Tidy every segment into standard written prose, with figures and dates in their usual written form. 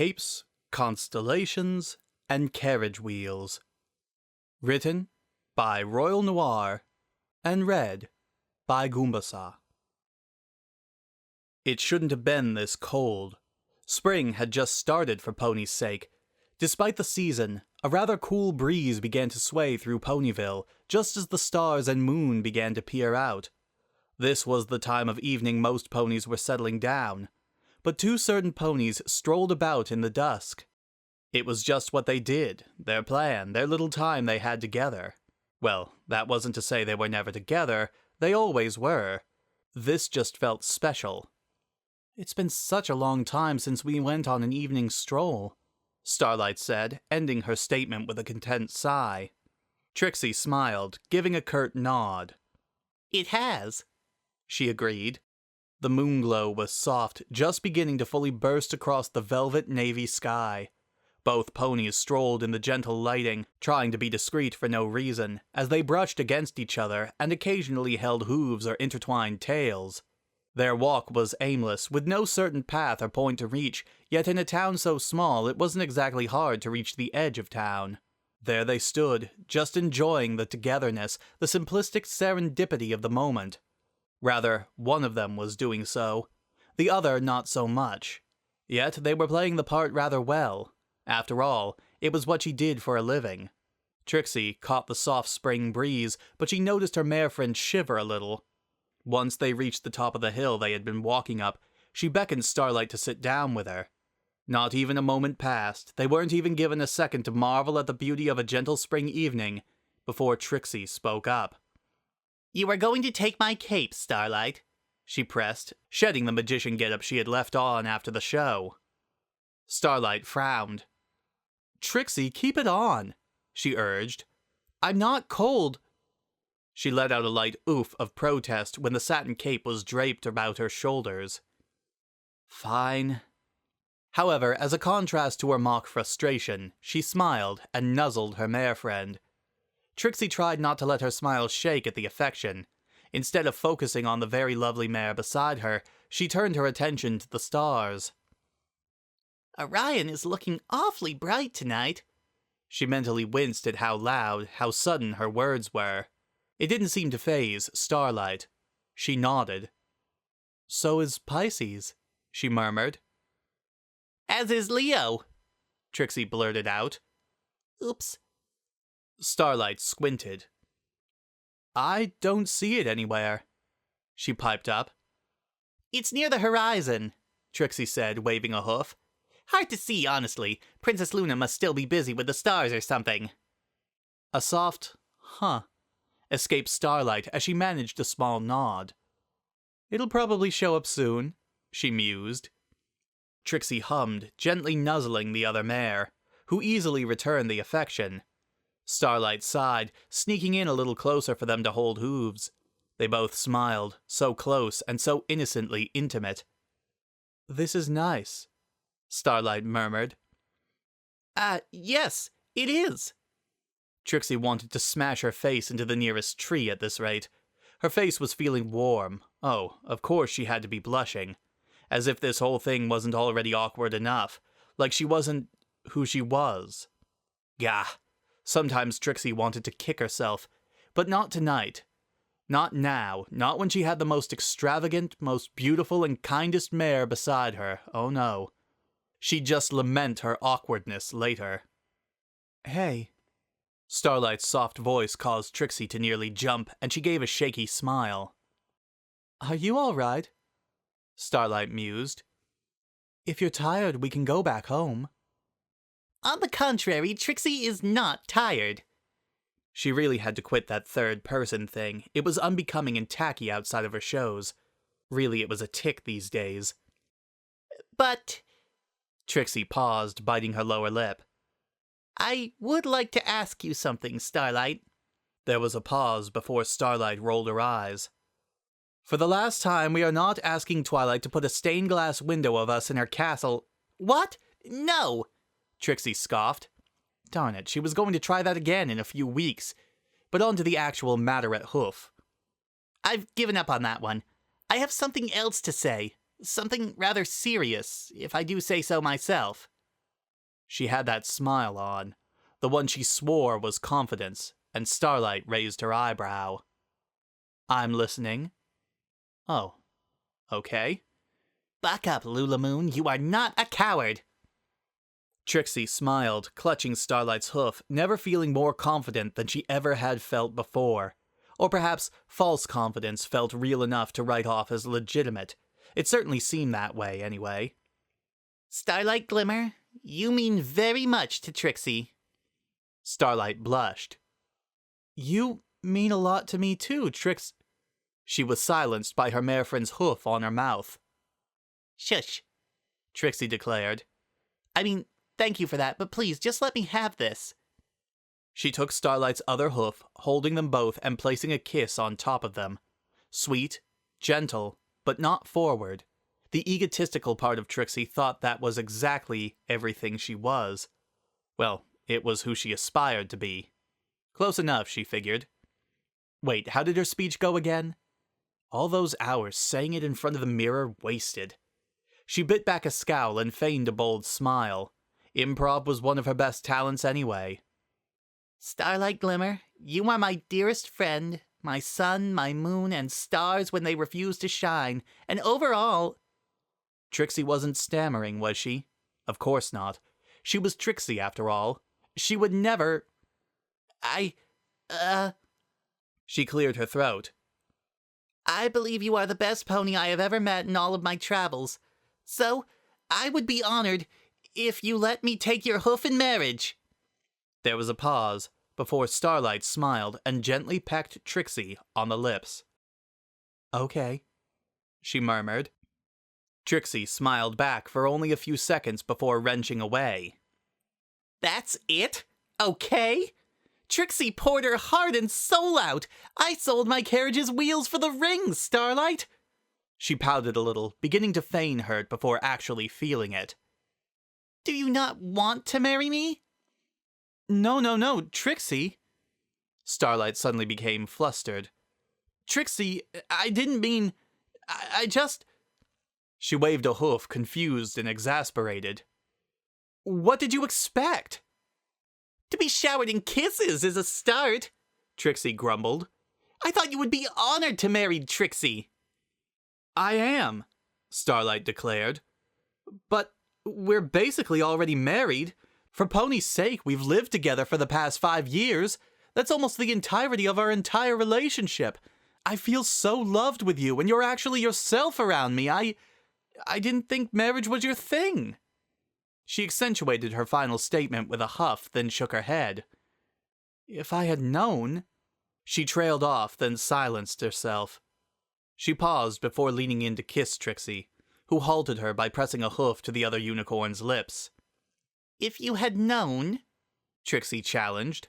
Capes, Constellations, and Carriage Wheels. Written by Royal Noir and read by Goombasa. It shouldn't have been this cold. Spring had just started for Pony's sake. Despite the season, a rather cool breeze began to sway through Ponyville just as the stars and moon began to peer out. This was the time of evening most ponies were settling down, but two certain ponies strolled about in the dusk. It was just what they did, their plan, their little time they had together. Well, that wasn't to say they were never together, they always were. This just felt special. "It's been such a long time since we went on an evening stroll," Starlight said, ending her statement with a content sigh. Trixie smiled, giving a curt nod. "It has," she agreed. The moonglow was soft, just beginning to fully burst across the velvet navy sky. Both ponies strolled in the gentle lighting, trying to be discreet for no reason, as they brushed against each other and occasionally held hooves or intertwined tails. Their walk was aimless, with no certain path or point to reach, yet in a town so small it wasn't exactly hard to reach the edge of town. There they stood, just enjoying the togetherness, the simplistic serendipity of the moment. Rather, one of them was doing so, the other not so much. Yet they were playing the part rather well. After all, it was what she did for a living. Trixie caught the soft spring breeze, but she noticed her mare friend shiver a little. Once they reached the top of the hill they had been walking up, she beckoned Starlight to sit down with her. Not even a moment passed, they weren't even given a second to marvel at the beauty of a gentle spring evening, before Trixie spoke up. "You are going to take my cape, Starlight," she pressed, shedding the magician getup she had left on after the show. Starlight frowned. "Trixie, keep it on," she urged. "I'm not cold." She let out a light oof of protest when the satin cape was draped about her shoulders. "Fine." However, as a contrast to her mock frustration, she smiled and nuzzled her mare friend. Trixie tried not to let her smile shake at the affection. Instead of focusing on the very lovely mare beside her, she turned her attention to the stars. "Orion is looking awfully bright tonight." She mentally winced at how loud, how sudden her words were. It didn't seem to faze Starlight. She nodded. "So is Pisces," she murmured. "As is Leo," Trixie blurted out. "Oops." Starlight squinted. "I don't see it anywhere," she piped up. "It's near the horizon," Trixie said, waving a hoof. "Hard to see, honestly. Princess Luna must still be busy with the stars or something." A soft, "huh," escaped Starlight as she managed a small nod. "It'll probably show up soon," she mused. Trixie hummed, gently nuzzling the other mare, who easily returned the affection. Starlight sighed, sneaking in a little closer for them to hold hooves. They both smiled, so close and so innocently intimate. "This is nice," Starlight murmured. Yes, it is." Trixie wanted to smash her face into the nearest tree at this rate. Her face was feeling warm. Oh, of course she had to be blushing. As if this whole thing wasn't already awkward enough. Like she wasn't who she was. Gah. Sometimes Trixie wanted to kick herself. But not tonight. Not now. Not when she had the most extravagant, most beautiful and kindest mare beside her. Oh no. She'd just lament her awkwardness later. "Hey." Starlight's soft voice caused Trixie to nearly jump, and she gave a shaky smile. "Are you all right?" Starlight mused. "If you're tired, we can go back home." "On the contrary, Trixie is not tired." She really had to quit that third-person thing. It was unbecoming and tacky outside of her shows. Really, it was a tic these days. "But..." Trixie paused, biting her lower lip. "I would like to ask you something, Starlight." There was a pause before Starlight rolled her eyes. "For the last time, we are not asking Twilight to put a stained glass window of us in her castle." "What? No!" Trixie scoffed. Darn it, she was going to try that again in a few weeks. But on to the actual matter at hoof. "I've given up on that one. I have something else to say. Something rather serious, if I do say so myself." She had that smile on, the one she swore was confidence, and Starlight raised her eyebrow. I'm listening. Oh, okay. Back up, Lulamoon, you are not a coward. Trixie smiled, clutching Starlight's hoof, never feeling more confident than she ever had felt before. Or perhaps false confidence felt real enough to write off as legitimate. It certainly seemed that way, anyway. Starlight Glimmer, you mean very much to Trixie. Starlight blushed. You mean a lot to me too, Trix... She was silenced by her mare friend's hoof on her mouth. Shush, Trixie declared. I mean, thank you for that, but please, just let me have this. She took Starlight's other hoof, holding them both and placing a kiss on top of them. Sweet, gentle, but not forward. The egotistical part of Trixie thought that was exactly everything she was. Well, it was who she aspired to be. Close enough, she figured. Wait, how did her speech go again? All those hours saying it in front of the mirror wasted. She bit back a scowl and feigned a bold smile. Improv was one of her best talents anyway. Starlight Glimmer, you are my dearest friend, my sun, my moon, and stars when they refuse to shine, and overall... Trixie wasn't stammering, was she? Of course not. She was Trixie, after all. She would never... She cleared her throat. I believe you are the best pony I have ever met in all of my travels. So, I would be honored if you let me take your hoof in marriage. There was a pause before Starlight smiled and gently pecked Trixie on the lips. Okay, she murmured. Trixie smiled back for only a few seconds before wrenching away. That's it? Okay? Trixie poured her heart and soul out. I sold my carriage's wheels for the rings, Starlight. She pouted a little, beginning to feign hurt before actually feeling it. Do you not want to marry me? No, Trixie. Starlight suddenly became flustered. Trixie, I didn't mean... I just... She waved a hoof, confused and exasperated. What did you expect? To be showered in kisses is a start, Trixie grumbled. I thought you would be honored to marry Trixie. I am, Starlight declared. But we're basically already married. For Pony's sake, we've lived together for the past 5 years. That's almost the entirety of our entire relationship. I feel so loved with you, and you're actually yourself around me. I didn't think marriage was your thing. She accentuated her final statement with a huff, then shook her head. If I had known... She trailed off, then silenced herself. She paused before leaning in to kiss Trixie, who halted her by pressing a hoof to the other unicorn's lips. If you had known... Trixie challenged.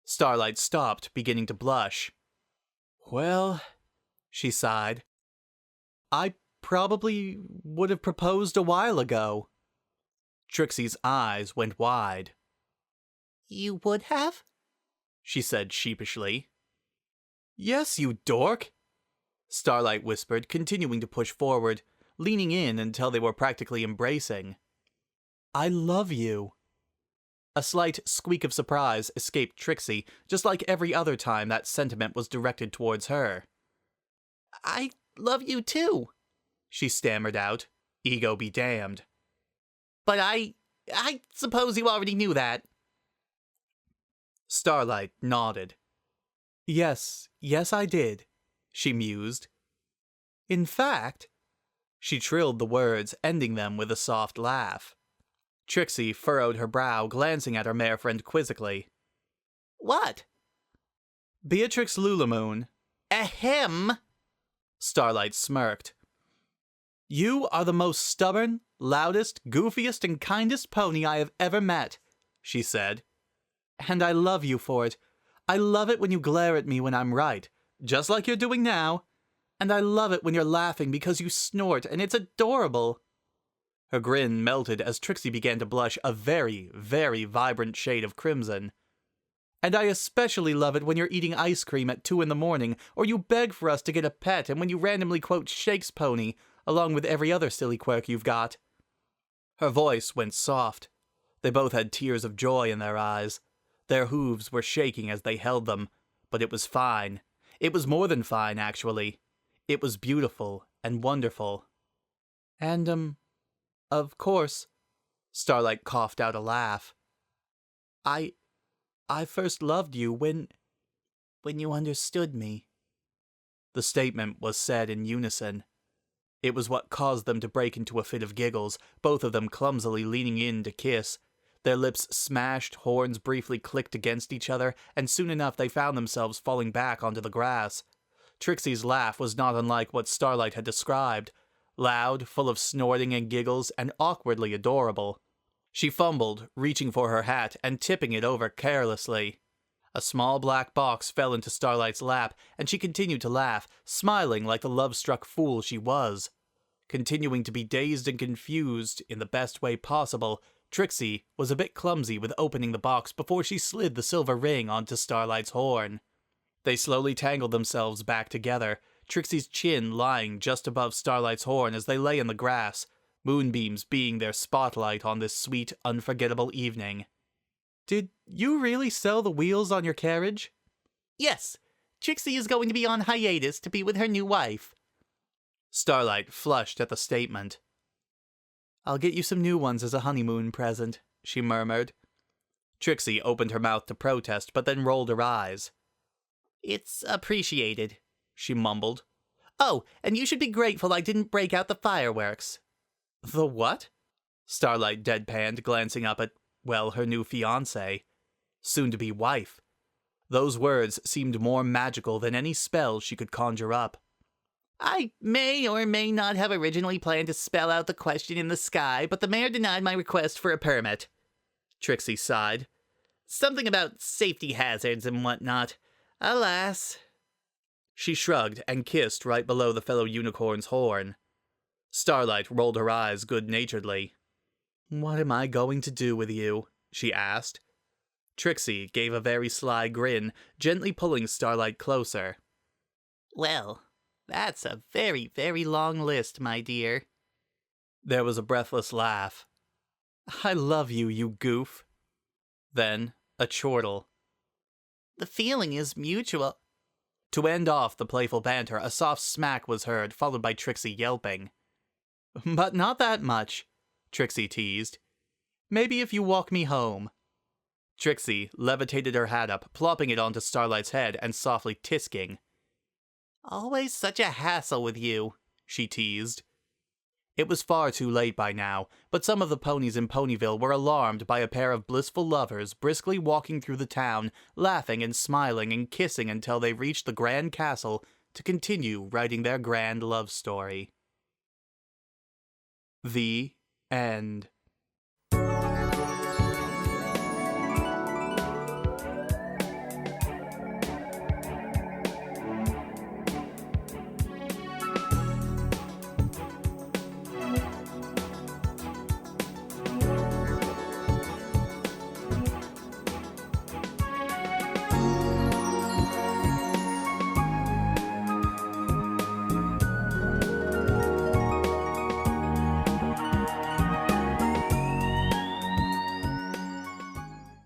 Starlight stopped, beginning to blush. Well, she sighed. I probably would have proposed a while ago. Trixie's eyes went wide. You would have? She said sheepishly. Yes, you dork, Starlight whispered, continuing to push forward, leaning in until they were practically embracing. I love you. A slight squeak of surprise escaped Trixie, just like every other time that sentiment was directed towards her. I love you too, she stammered out, ego be damned. But I suppose you already knew that. Starlight nodded. Yes, I did, she mused. In fact, she trilled the words, ending them with a soft laugh. Trixie furrowed her brow, glancing at her mare friend quizzically. What? Beatrix Lulamoon. Ahem! Starlight smirked. You are the most stubborn, loudest, goofiest, and kindest pony I have ever met, she said. And I love you for it. I love it when you glare at me when I'm right, just like you're doing now. And I love it when you're laughing because you snort, and it's adorable. Her grin melted as Trixie began to blush a very, very vibrant shade of crimson. And I especially love it when you're eating ice cream at 2 a.m, or you beg for us to get a pet, and when you randomly quote Shakespeare's Pony, along with every other silly quirk you've got. Her voice went soft. They both had tears of joy in their eyes. Their hooves were shaking as they held them, but it was fine. It was more than fine, actually. It was beautiful and wonderful. And, of course, Starlight coughed out a laugh. I first loved you when you understood me. The statement was said in unison. It was what caused them to break into a fit of giggles, both of them clumsily leaning in to kiss. Their lips smashed, horns briefly clicked against each other, and soon enough they found themselves falling back onto the grass. Trixie's laugh was not unlike what Starlight had described. Loud, full of snorting and giggles, and awkwardly adorable. She fumbled, reaching for her hat and tipping it over carelessly. A small black box fell into Starlight's lap, and she continued to laugh, smiling like the love-struck fool she was. Continuing to be dazed and confused in the best way possible, Trixie was a bit clumsy with opening the box before she slid the silver ring onto Starlight's horn. They slowly tangled themselves back together, Trixie's chin lying just above Starlight's horn as they lay in the grass, moonbeams being their spotlight on this sweet, unforgettable evening. Did you really sell the wheels on your carriage? Yes, Trixie is going to be on hiatus to be with her new wife. Starlight flushed at the statement. I'll get you some new ones as a honeymoon present, she murmured. Trixie opened her mouth to protest, but then rolled her eyes. It's appreciated, she mumbled. Oh, and you should be grateful I didn't break out the fireworks. The what? Starlight deadpanned, glancing up at, her new fiancé. Soon-to-be wife. Those words seemed more magical than any spell she could conjure up. I may or may not have originally planned to spell out the question in the sky, but the mayor denied my request for a permit. Trixie sighed. Something about safety hazards and whatnot. Alas. She shrugged and kissed right below the fellow unicorn's horn. Starlight rolled her eyes good-naturedly. What am I going to do with you? She asked. Trixie gave a very sly grin, gently pulling Starlight closer. Well, that's a very, very long list, my dear. There was a breathless laugh. I love you, you goof. Then, a chortle. The feeling is mutual. To end off the playful banter, a soft smack was heard, followed by Trixie yelping. But not that much, Trixie teased. Maybe if you walk me home. Trixie levitated her hat up, plopping it onto Starlight's head and softly tisking. Always such a hassle with you, she teased. It was far too late by now, but some of the ponies in Ponyville were alarmed by a pair of blissful lovers briskly walking through the town, laughing and smiling and kissing until they reached the grand castle to continue writing their grand love story. The end.